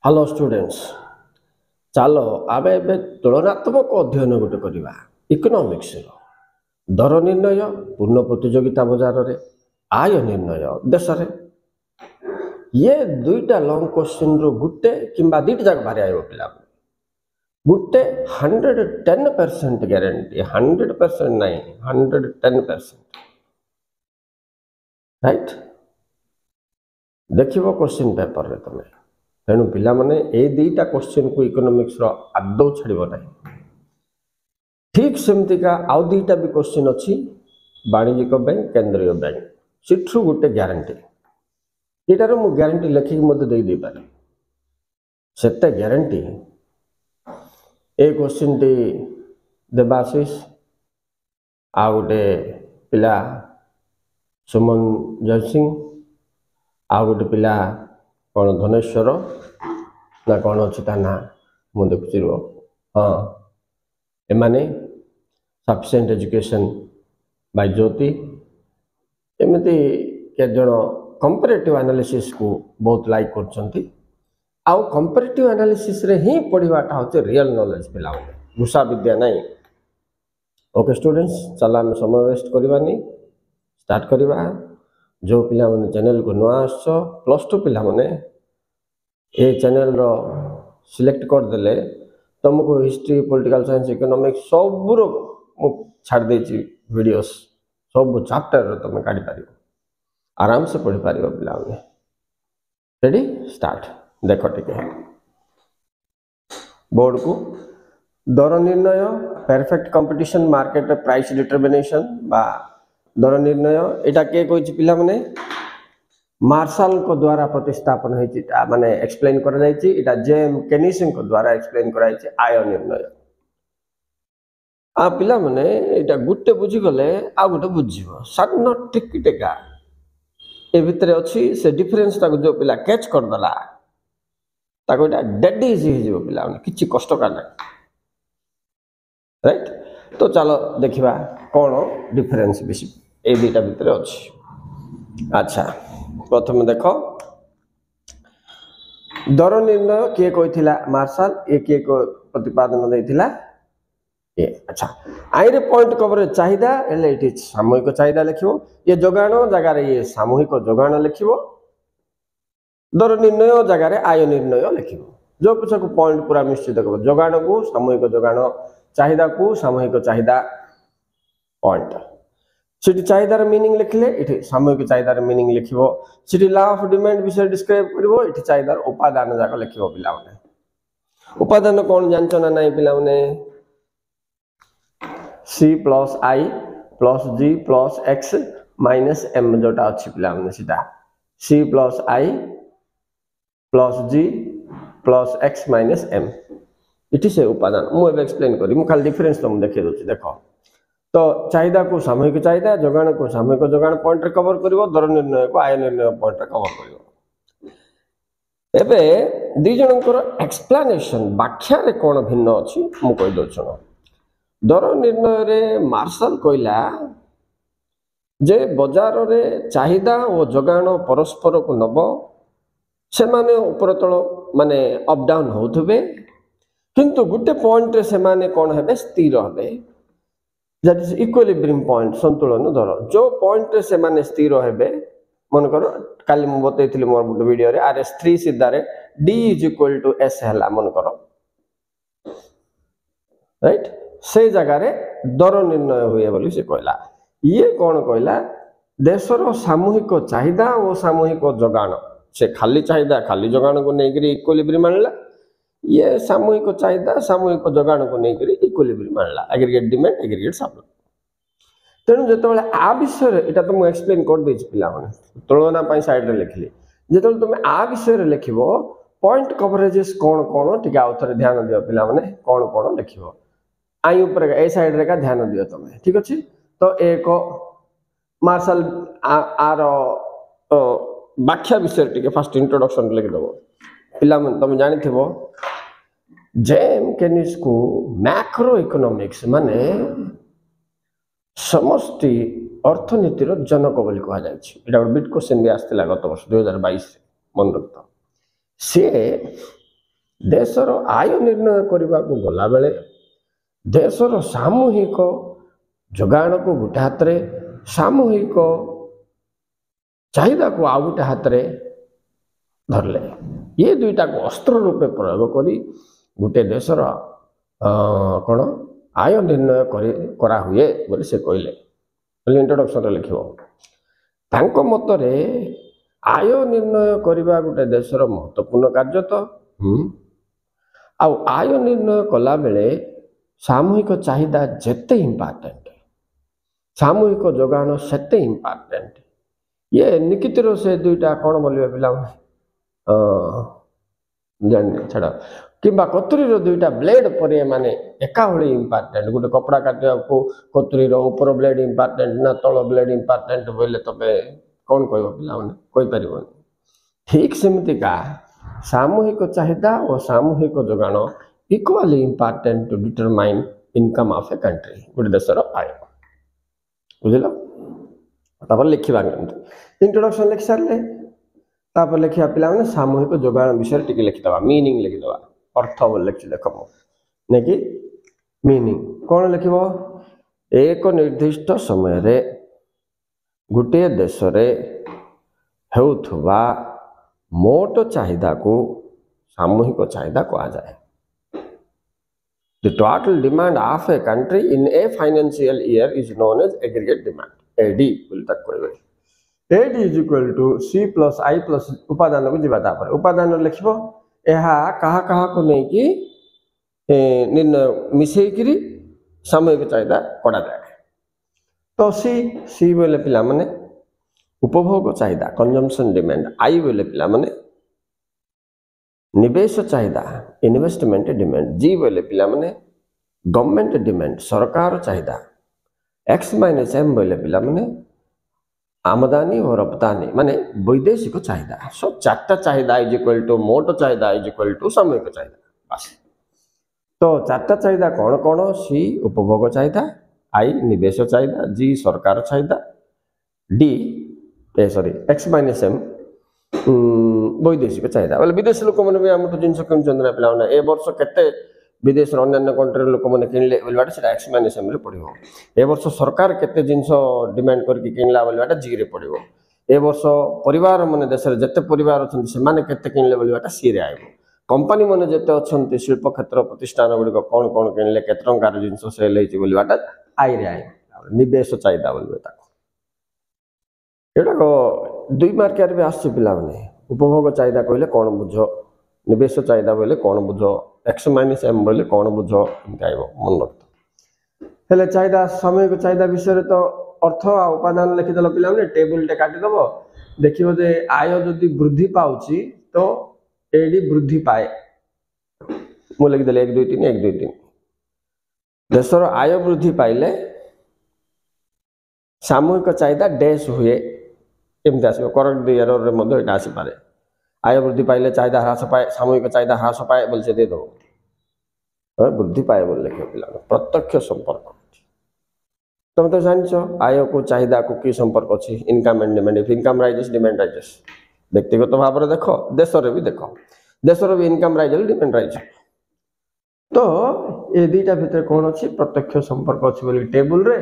Hello students चलो आम ए तुलनात्मक अध्ययन गोटे करवा इकोनॉमिक्स दर निर्णय पूर्ण प्रतियोगिता बजार रे आय निर्णय देश रे ये दुईटा लॉन्ग क्वेश्चन रो गुटे किंबा दुईटा जाक बाहर आयो पिला गुटे 110% गारंटी 100% नहीं 110% राइट देखिबो क्वेश्चन पेपर रे तमे तेणु पिला माने ए दुईटा क्वेश्चन को इकोनॉमिक्स रो आदौ छाड़िबो नहीं ठीक सेमती का आउ दुईटा भी क्वेश्चन अच्छी वाणिज्यिक बैंक केंद्रीय बैंक सिठू गोटे ग्यारंटी यार मु ग्यारंटी लिखिक मत दे पारे सेते ग्यारंटी ए क्वेश्चन टी देवाशीष आ गोटे पिला सुमन जयसिंह आ गोटे पिला कौन धनेश्वर ना कौन अच्छी ना मुझे देखुची हाँ एमाने सफिशिएंट एजुकेशन बाय ज्योति एमती के जन कंपैरेटिव एनालिसिस को बहुत लाइक करछंती आउ कंपैरेटिव एनालिसिस रे ही पढ़ाटा होचे रियल नॉलेज पिला घुसा विद्या नहीं। ओके स्टूडेंट्स चला हम समय वेस्ट करवानी स्टार्ट करवा जो पिला माने चैनल को नुआ आस +2 पिला माने ए चैनल रो सिलेक्ट कर देले तुमको हिस्ट्री पॉलिटिकल साइंस इकोनॉमिक्स सब रो छाड़ देची वीडियोस सब चैप्टर रो तुम काढी पारियो आराम से पढ़ी पारियो पिला माने। रेडी स्टार्ट देखो टिके बोर्ड को दर निर्णय perfect competition market price determination बा दर निर्णय एटा के कोइ पिला माने मार्शल को द्वारा प्रतिस्थापन होइछि माने एक्सप्लेन कर जाइछि एटा जेम केनिसन को द्वारा एक्सप्लेन कराइछि आय निर्णय आ पिला माने एटा गुटे बुझी गले आ गुटे बुझिबो सन्न टिकटेका ए भितरे अछि से डिफरेंस ताको जो पिला कैच कर दला ताको एटा डेड इजी हो जिवो पिला माने किछि कष्ट का नै राइट। तो चलो देखिबा कोन डिफरेंस बेसी ए दुईटा भितर अच्छी। अच्छा प्रथम देख दर निर्णय किए कही मार्शल ये किए प्रतिपादन देता ये। अच्छा आई रे पॉइंट कवरेज चाहिदा ये सामूहिक चाहिदा लिखो ये जोगाण जगार ये सामूहिक जोगाण लिखो दर निर्णय जगार आय निर्णय लिखो जो कुछ को पॉइंट पूरा निश्चित कर जोगाण को सामूहिक जोगाण चाहिदा को सामूहिक चाहिदा पॉइंट सिटी चाहिदार मीनिंग लिखले इठी सामूहिक चाहिदार मीनिंग लिखिबो सिटी लॉ ऑफ डिमांड विषय डिस्क्राइब करबो इठी चाहिदार उपादान जाक लिखिबो पिला माने उपादान कोन जानचो ना नाही पिला माने C + I + G + X - M जोटा अछि पिला माने सीधा C + I + G + X - M इठी से उपादान मु अब एक्सप्लेन करी मु खाली डिफरेंस तुम देखि दोछि देखो। तो चाहिदा को सामूहिक चाहिदा जोगाण को सामूहिक जोगाण पॉइंट रे कवर करिवो दर निर्णय को आय निर्णय पॉइंट रे कवर करिवो। एबे दी जनकर एक्सप्लेनेशन व्याख्या रे कोन भिन्न अछि मु कहि दो छन दर निर्णय रे मार्शल कइला जे बाजार रे चाहिदा और जोगाण परस्पर को नबो से माने ऊपर तळ माने अप डाउन होथबे किंतु गुटे पॉइंट रे से माने कोन हेबे स्थिर हेबे दैट इज इक्विलिब्रियम पॉइंट संतुलन दर जो पॉइंट रे से माने स्थिर हेबे मन करो काली मु बतैथिली मोर गुटे वीडियो रे RS3 सीधा रे D = S हला मन करो राइट से जगह रे दर निर्णय हुए बोली से कहला ये कोन कहला देशर सामूहिक चाहिदा और सामूहिक जोगाण से खाली चाहिदा खाली जोगाण को नेकरी इक्विलिब्रियम मानला ये सामूहिक चाहिदा सामूहिक जोगाण को नेकरी इक्विलिब्रियम मानला एग्रीगेट डिमांड एग्रीगेट सप्लाई तेणु जो आ विषय एटा तो मु एक्सप्लेन कर दे पिला माने तुलना पाई साइड रे लिखली जो तुम आ विषय रे लिखिबो पॉइंट कवरेजेस कोन कोन टिका आउथरे ध्यान दियो पिला माने कोन कोन लिखिबो आई ऊपर ए साइड रे का ध्यान दियो तमे ठीक अछि। तो एक मार्शल आर व्याख्या विषय टिके फर्स्ट इंट्रोडक्शन लिख दबो पिला माने तुम जानि थिबो जेम केनिस को मैक्रो इकोनॉमिक्स माने समष्टि अर्थनीतिर जनक बोली कहा जाय छी एटा बिट क्वेश्चन भी आस्थिला गत वर्ष 2022 मन रखता सी देशर आय निर्णय करने को गला बेले देशर सामूहिक जोगाण को गोटे हाथ रे सामूहिक चाहिदा को आ गोटे हाथ रे धरले ये दुईटा को अस्त्र रूपे प्रयोग करी गोटे देशर कौन आय निर्णय करा हुए बोले से कहले इंट्रोडक्शन लिखिबो तांको मतरे आय निर्णय करबा गोटे देशर महत्वपूर्ण कार्य तो आय निर्णय कला बेले सामूहिक चाहिदा जेते इम्पोर्टेंट सामूहिक जोगान सेते इम्पोर्टेंट ये निकितिर से दुईटा कौन बोलिबे पिला जान छाड़ कि कतुरी दुईटा ब्लेड पर माने एका भली इम्पोर्टेंट गोटे कपड़ा काटिया को कतुरी ऊपर ब्लेड इम्पोर्टेंट ना तल ब्लेड इम्पोर्टेंट बोले तबे कौन कहबो पिला माने कोई परिबोनी ठीक सेमतिका सामूहिक चाहिदा और सामूहिक जोगान equally important to determine income of a country गोटे देशर आय बुझल तापर लिखा इंट्रोडक्शन लिखि सारे तापर लिखा पिला माने सामूहिक जोगान विषय टिके लिखिदवा मीनिंग लिखिदवा अर्थ बोल लिखि देख नहीं कि मीनिंग कौन लिखिबो एक निर्दिष्ट समय रे गोटे देश रे हेउथबा मोट चाहिदा को सामूहिक चाहिदा कहा जाए The total demand of a country in a financial year is known as aggregate demand. AD बोल तक कोई AD is equal to C plus I plus उपादान को जीवा तापर उपादान लिखिबो एहा कहा कहा को नहीं कि निर्णय मिसेई करी सामूहिक चाहिदा कड़ा जाए तो सी बोले पिला माने उपभोग चाहिदा कंजम्पशन डिमांड आई बोले पिला माने निवेश चाहिदा इन्वेस्टमेंट डिमांड जी बोले पिला माने गवर्नमेंट डिमांड सरकार चाहिदा एक्स माइनस एम बोले पिला माने आमदानी और रप्तानी माने वैदेशिक चाहिदा सब चारटा चाहिदा इज इक्वल टू मोट चाहिदा इज इक्वल टू सामूहिक चाहिदा बस तो चारटा चाहिदा कौन कौन सी उपभोग चाहिदा आई निवेश चाहिदा जी सरकार चाहिदा D sorry X minus M वैदेशिक चाहिदा बोले विदेश लोक मैंने भी आम जिन किणुना पे ए वर्ष के विदेश अन्य कंट्री लोक मैंने किणले बोलवाटा से एक्स माइनस एम पड़ो ए वर्ष सरकार केते जिनस डिमांड करके किणला बोलवाटा जी रे पड़ो ए वर्ष परिवार मैंने देश में जिते परिवार अच्छा से केते किणले बोलवाटा सी रे आइबो कंपनी मैंने जिते अच्छा शिल्प क्षेत्र प्रतिष्ठान गुड़िक कौन कौन किणले केते टंकार जिनस सेल होती बोलवाटा आई रे आइबो निवेश चाहिदा बोलबे एटा को 2 मार्किया भी आस पिला माने उपभोग चाहिदा कहले कौन बुझ निवेश चाहिदा बोले कौन बुझ एक्स माइनस एम बोले कौन बुझ आइबो मन रखत हेले चाहिदा सामूहिक चाहिदा विषय तो अर्थ आ उपादान लिखिदेल पिला माने टेबल टे काटी दबो देखिबो जे आय जदि वृद्धि पाउची तो एडी वृद्धि पाए मु लिखिदेल 1 2 3 1 2 3 देशर आय वृद्धि पाइले सामूहिक चाहिदा डैश हुए एमती आसो करेक्ट एरर रे मध्य एटा आसी पारे आय वृद्धि पाइले चाहिदा ह्रास पाए सामूहिक चाहिदा ह्रास पाए बोल से दे दो वृद्धि पाए बोल लिखे पिला प्रत्यक्ष संपर्क तुम तो जान आय को चाहिदा को कि संपर्क अच्छी income and demand if income rises demand rises व्यक्तिगत भाव में देख देश रे भी देख देश रे भी इनकम राइज डिमांड राइज तो ये दुईटा भितर कौन अच्छी प्रत्यक्ष संपर्क अच्छी बोली टेबल रे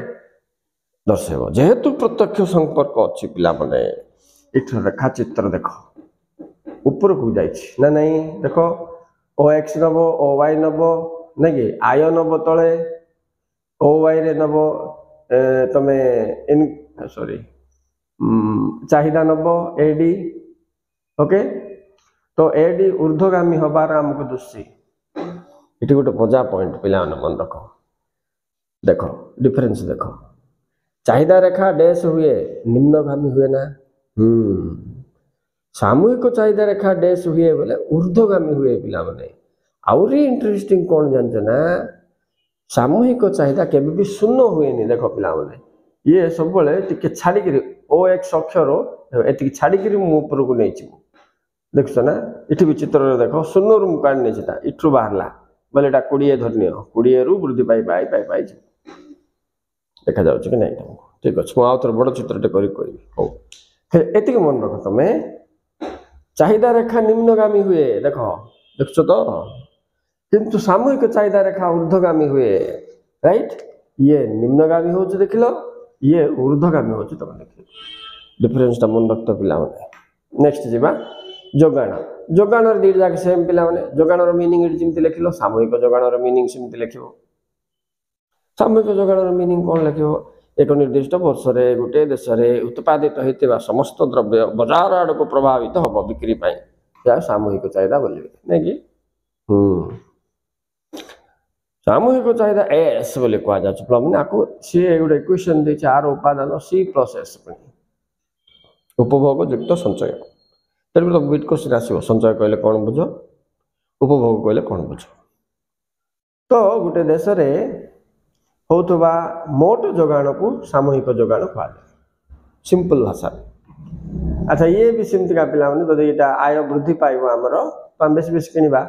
दर्शेब जेहेतु प्रत्यक्ष संपर्क अच्छी पिला माने इठ रेखा चित्र देख ऊपर को जाइछि ना नहीं देख ओ एक्स नब ओ वाई नब नहीं कि आय नब तले ओ वाई रे नब तमे इन सॉरी चाहिदा नब एडी ओके तो एडी ऊर्ध्वगामी हबार हमको दुष्सी इटी गोटे मजा पॉइंट पिला मन रख देख डिफरेंस देख चाहिदा रेखा डैश हुए निम्नगामी हुए ना सामूहिक चाहिदा रेखा डैश हुए बोले ऊर्ध्वगामी हुए पिला माने आउरी इंटरेस्टिंग कौन जानते ना सामूहिक चाहिदा केबे भी शून्य हुए नहीं देख पिला माने ये सब बेले टिके छाड़ी करी ओ एक्स अक्षर एति छाड़ी करी मु ऊपर को नेछि देखछ ना इठी भी चित्र रे देखो शून्य रु काढ नेछि ता इठु बाहरला बोले एटा 20 धरनियो 20 रु वृद्धि पाई पाई पाई पाई देखा जाउछ कि नहीं तुमको ठीक अछि मु आउतर बड़ चित्रटे करी कहबी हो एतिक मन रख तमे चाहिदा रेखा निम्नगामी हुए देख देखुछ तो किंतु सामूहिक चाहिदा रेखा ऊर्ध्वगामी हुए राइट ये निम्नगामी हो देख लो ये ऊर्ध्वगामी हो तुम देख डिफरेंसटा मन रखत पिला नेक्स्ट जीवा जोगाण जोगाण दीटा जाक सेम पिला जोगाणर मीनिंग जमी लिख लो सामूहिक जोगाणर मीनिंग सेमती लिख सामूहिक जोगाणर मीनिंग कौन लिख एक निर्दिष्ट वर्ष में गोटे देश में उत्पादित होता समस्त द्रव्य बजार आड़ को प्रभावित हम बिक्री या सामूहिक चाहिदा बोलिए नहीं कि सामूहिक चाहिदा एस बोले कह आपको सी गोटे इक्वेशन दे आर उपादान सी प्लस उपभोग युक्त संचय तेरे तो बिट क्वेश्चन आसो संचय कहले कौन बुझ उपभोग कहले कौन बुझ तो गोटे देश में होतुबा मोट जोगाण को सामूहिक जोगाण कह सिंपल भाषा अच्छा ये भी सेमती का पिला जदि ये आय वृद्धि पाइब आमर तो बेस बेस किणवा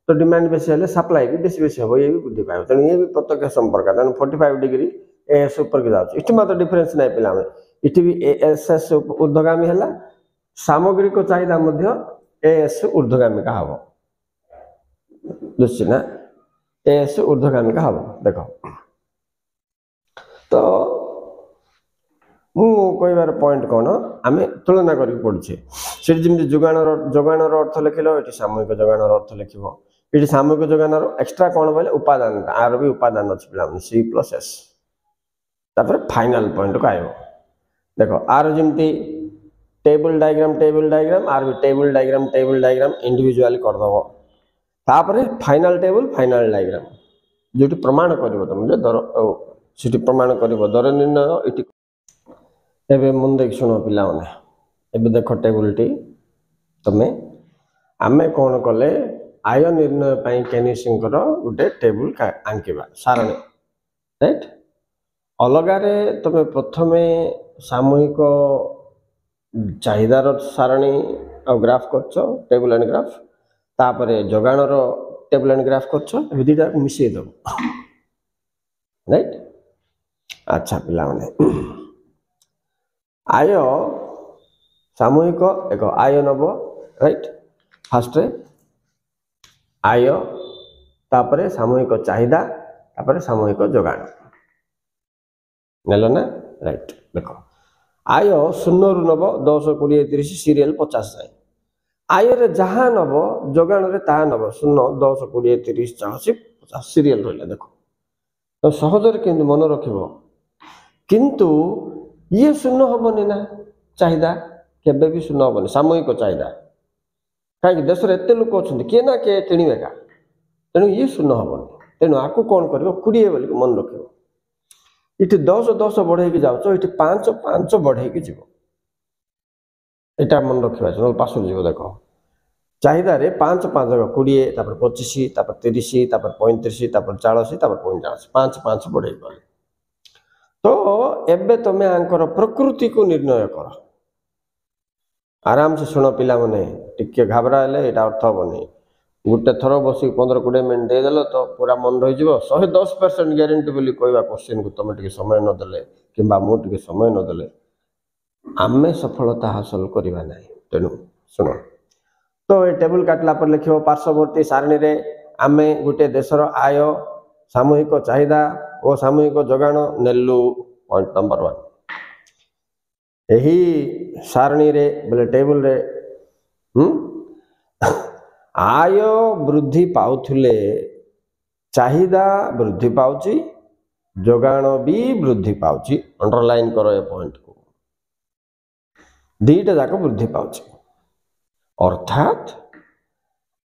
तो डिमांड बेसी हेल्ले सप्लाई भी बेसी बेसी हम ये भी वृद्धि पाइब तेणु ये भी प्रत्यक्ष संपर्क तेणु 45 डिग्री एएस ऊपर के जाऊँ इट मात्र डिफरेन्स ना पिला इटी भी एएसएस ऊर्ध्वगामी है सामग्रिक चाहिदा एएस ऊर्ध्वगामी का हम बुझे ना एएस ऊर्ध्वगामी का हम देख तो मु कहबार पॉइंट कौन आम तुलना कर पड़े जमी जोगाणर अर्थ लिख लो ये सामूहिक जोगाणर अर्थ लिख ये सामूहिक जोगाणर एक्सट्रा कौन बोले उपादान आर भी उपादान अच्छी पिला C plus S final point को आयो देख आर जमी टेबल डायग्राम आर भी टेबल डायग्राम इंडिविजुअली करदेव तापर फाइनाल टेबल फाइनाल डायग्राम जो प्रमाण कर तुम दर सीटी प्रमाण कर दर निर्णय इटी एबे मन देख शुण पिला एबे देख टेबल टी तमें आमे कौन कले आय निर्णय केनिसिंकर गोटे टेबल आंकिबा सारणी राइट अलगारे तमें प्रथमे सामूहिक चाहिदार सारणी ग्राफ करछ टेबल एंड ग्राफ तापर जोगाणर टेबल एंड ग्राफ करछ ए दुटा मिसई दब राइट अच्छा पिला आय सामूहिक एक आय नब राइट फास्ट आय तापर सामूहिक चाहिदा तापर सामूहिक जोगाण नेल ना राइट देख आय 0 रु नब 10 20 30 सीरियल 50 जाए आय रे जहाँ नब जोगाण रे ता नब 0 10 20 30 40 50 सीरियल रहा देख तो सहजरे केमती मन रखिब किंतु ये शून्य हेनी ना चाहिदा केबे भी शून्य हेनी सामूहिक चाहिदा कहीं देश में एत लोक अच्छा किए ना किए किणवे का तेणु ये शून्य हेनी तेणु आपको कौन कर 20 बोल मन रख ये 10 10 बढ़े जाऊच ये 5 5 बढ़े जीव यहाँ मन रखा ना पास जीव देख चाहिदा 5 5 20 25 30 35 40 45 5 5 बढ़े गले तो एबे तमें आंकर प्रकृति को निर्णय कर आराम से शुण पिला माने टिके घाबरा हेले एटा अर्थ हेनी गोटे थर बस 15-20 मिनट देदेल तो पूरा मन रही 110% ग्यारंटी बोली कहवा क्वेश्चन को तुम समय नदेले कि मुझे समय नदेले आमे सफलता हासिल करवा ना तेणु शुण तो ये टेबल काटला पर लिख पार्श्ववर्ती सारणी रे आमे गोटे देशर आय सामूहिक चाहिदा और सामूहिक जोगाण नेलु पॉइंट नंबर 1 यही सारणी रे बोले टेबल रे आय वृद्धि पाउथिले चाहिदा वृद्धि पाउची जोगाण भी वृद्धि पाउची अंडरलाइन करो ये पॉइंट को दीटा जाक वृद्धि पाउची अर्थात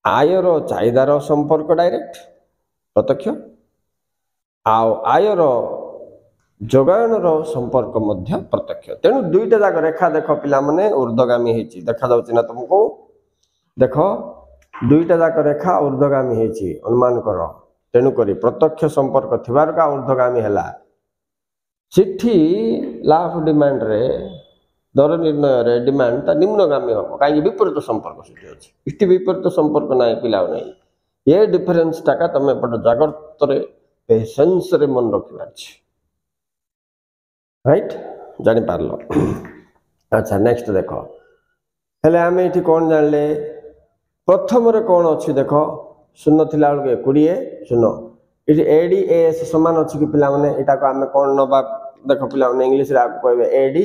आयर चाहिदार संपर्क डायरेक्ट प्रत्यक्ष आयर जोगाणर संपर्क मध्य प्रत्यक्ष तेणु दुईटा जाक रेखा देख पिला माने ऊर्ध्वगामी होती देखा जाउछि ना तुमको देख दुईटा जाक रेखा ऊर्ध्वगामी होती अनुमान कर तेणु करी प्रत्यक्ष संपर्क थिबार का ऊर्ध्वगामी हैला चिट्ठी ला ऑफ डिमांड रे दर निर्णय रे डिमांड ता निम्नगामी हम कहीं विपरीत संपर्क सिटी अछि इष्टि विपरीत संपर्क ना पिला नहीं ये डिफरेंस टाका तमे पट जागृत रे पेशेंस रे मन रखिबार अछि राइट जानि पारलो अच्छा नेक्स्ट देखो हेले आमे इठी कोन जानले प्रथम कौन अच्छी देख शून्य थी बेलू 20 शून्य ये एडी एएस सामान अच्छी कि पिला माने इटा को आमे कौन नबा देख पिला माने इंग्लिश रे आको कहबे एडी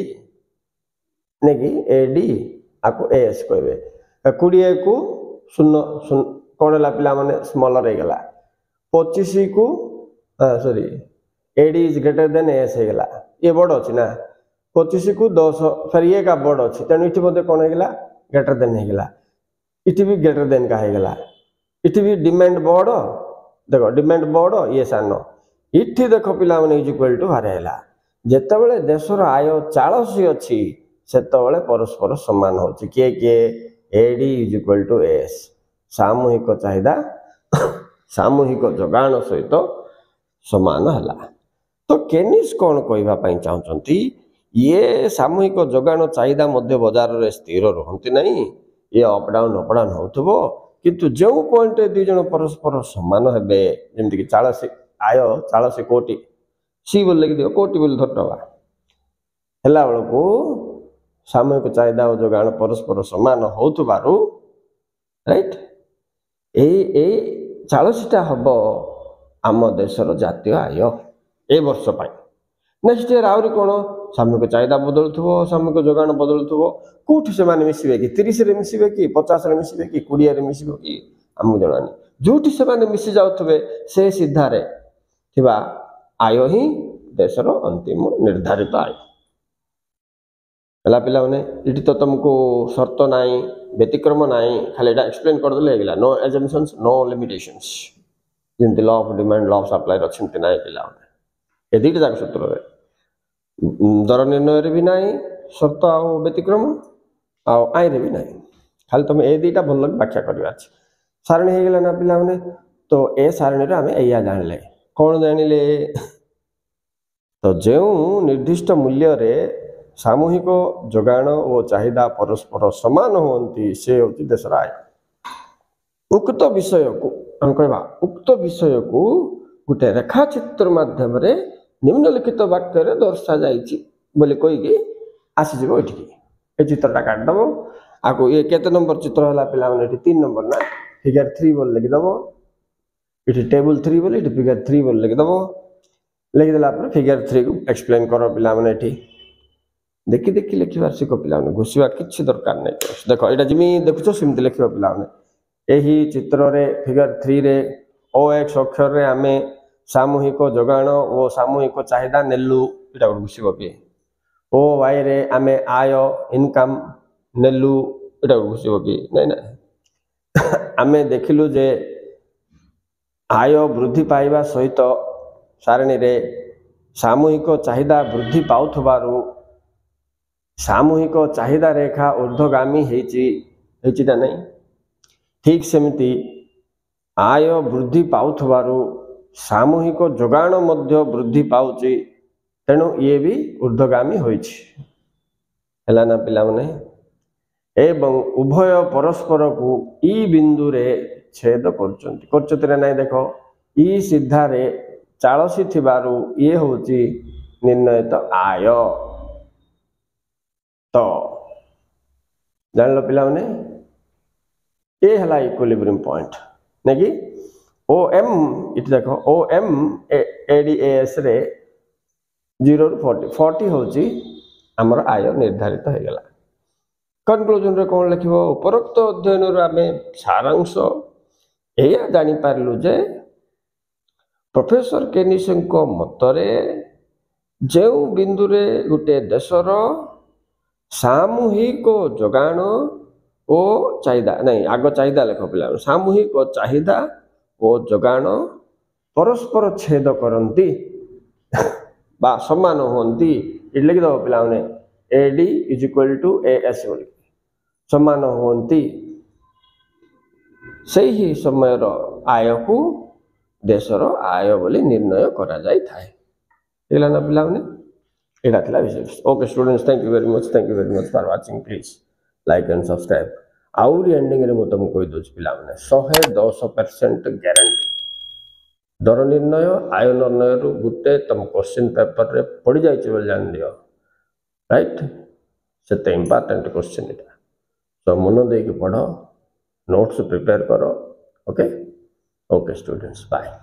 ने कि एडी आको एएस कहबे 20 को शून्य कौन है पिला माने स्मॉलर हो गला 25 को sorry AD is greater than AS हो गला ये बड़ अच्छी ना 25 को 10 फिर ये का बड़ अच्छी तेणु इठी मते कौन हो गला ग्रेटर देन हो गला इटी भी ग्रेटर देन का हो गला इटी भी डिमांड बड़ देखो डिमांड बड़ ये सान इठी देखो पिला माने इज इक्वल टू हारेला जेतेबेले देशर आय 40 अच्छी सेतेबेले परस्पर समान होची के AD is equal to S सामूहिक चाहिदा सामूहिक जोगान सहित समान हला तो केनिस कौन कहबा पई चाहउचंती ये सामूहिक जोगान चाहिदा मध्य बाजार रे स्थिर रहंती नहीं ये अप डाउन होथबो किंतु जो पॉइंट दु जन परस्पर समान हेबे जेमति कि 40 आय 40 कोटी सी बोल लगे दियो कोटी बोल धरटवा हला बेलको सामूहिक चाहिदा और जोगान परस्पर समान होथबारु राइट ए 40 टा हबो आम देशर जातीय आय ए वर्ष पाई नेक्स्ट ईयर आउरी कोन सामूहिक चाहिदा बदलुथबो सामूहिक जोगान बदलुथबो कोठी से माने मिसिबे कि 30 रे मिसिबे कि 50 रे मिसिबे कि 20 रे मिसिबे कि हमु जणानी जोठी से माने मिसि जाउथबे से सीधा रे थिबा आय ही देशर अंतिम निर्धारित आय हला पिला माने इठी तो तुमको शर्त नाही व्यतिक्रम नाही खाली एटा एक्सप्लेन कर देले गेला नो एजम्पशंस नो लिमिटेशंस जेंति law of demand law of supply रछंती नाही पिला माने ए दीटा जाक सूत्र रे दर निर्णय रे भी नाही शर्त आ व्यतिक्रम आ आय रे भी नाही खाली तुम ए दीटा भल व्याख्या करबा अछि सारणी हे गेला ना पिला माने तो ए सारणी रे हमें एया जानले कोन जानिले तो जो निर्दिष्ट मूल्य रे सामूहिक जोगान और चाहिदा परस्पर समान होती से होती देशर आय उक्त विषय को हम कहबा उक्त विषय को गोटे रेखाचित्र माध्यम रे निम्नलिखित वाक्य रे दर्शा जाइछि बोले कहि कि आसी जबो एठी ए चित्रटा काट दबो आको ये केते नंबर चित्र हला पिला माने एठी 3 नंबर ना फिगर 3 बोल लिख दबो एठी टेबल 3 बोल एठी फिगर 3 बोल लिख दबो लिख देला पर फिगर 3 को एक्सप्लेन करो पिला माने एठी देखि देखि लिखिबार सिख पिला माने घुसिबा किछि दरकार नै देखो एटा जिमि देखुछो सिमति लिखिबा पिला माने एही चित्र रे फिगर 3 रे ओ एक्स अक्षर रे आमे सामूहिक जोगान और सामूहिक चाहिदा नेलु एटा घुसिबो कि ओ वाई रे आमे आय इनकम नेलु एटा घुसिबो कि नै नै आमे देखिलु जे आय वृद्धि पाइबा सहित सारणी रे सामूहिक चाहिदा वृद्धि पाउथबारु सामूहिक चाहिदा रेखा ऊर्ध्वगामी हेचिटा नहीं ठीक सेमती आय वृद्धि पाउथबारु सामूहिक जोगान मध्य वृद्धि पाउची तेणु ये भी ऊर्ध्वगामी होइछि हला ना पिला माने एवं उभय परस्पर को ई बिंदु रे छेद करचंती रे नहीं देखो ई सीधा रे 40 थिबारु ये होची निर्णयत आय तो जान लो पिला माने ए हला इक्विलिब्रियम पॉइंट नेकी ओ एम इट देखो ओ एम एडीएस रे 0 रु 40 होची हमर आय निर्धारित हो गला कंक्लूजन रे कोन लिखिबो उपरोक्त अध्ययन रे आमे सारांश एया जानि पारलु जे प्रोफेसर केनिसन को मतरे जे बिंदु रे गुटे देशर सामूहिक जोगान ओ चाहिदा नहीं आग चाहिदा लेख पिला सामूहिक चाहिदा ओ जोगान परस्पर छेद करंती बा समान होंती इट लिख दो पिला ने AD is equal to AS बोली समान होंती सही ही समय आय को देशर आय बोली निर्णय करा जाय थाए एला ना पिला ने एटा थिला विषय okay students thank you very much for watching please like and subscribe आउरी एंडिंग रे मु तुमको कहि दोछ पिला माने 110% गारंटी दर निर्णय आय निर्णय रु गुटे तुम क्वेश्चन पेपर रे पड़ी जाय छ बोल जान दियो राइट सेते इंपोर्टेंट क्वेश्चन इटा तो मन दे के पढ़ो नोट्स प्रिपेयर करो। Okay okay students, bye.